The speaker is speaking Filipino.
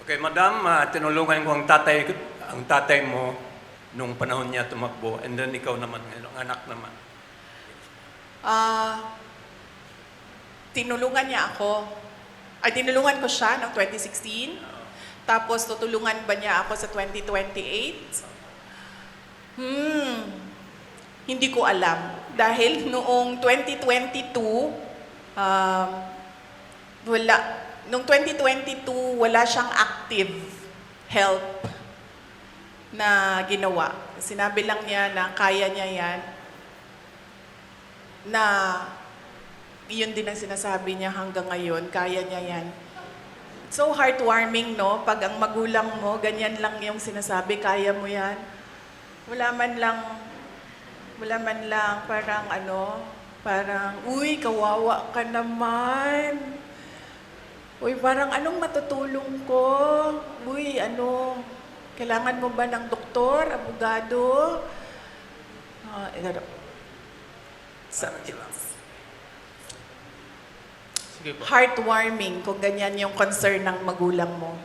Okay, madam, tinulungan ko ang tatay mo nung panahon niya tumakbo, and then ikaw naman, ang anak naman. Tinulungan niya ako. Tinulungan ko siya noong 2016. Tapos tutulungan ba niya ako sa 2028? Hindi ko alam. Dahil noong 2022, noong 2022, wala siyang active help na ginawa. Sinabi lang niya na kaya niya yan. Na yun din ang sinasabi niya hanggang ngayon, kaya niya yan. So heartwarming, no? Pag ang magulang mo, ganyan lang yung sinasabi, kaya mo yan. Wala man lang parang, uy, kawawa ka naman. Uy, parang anong matutulong ko? Uy, kailangan mo ba ng doktor, abogado? Sige po. Heartwarming kung ganyan yung concern ng magulang mo.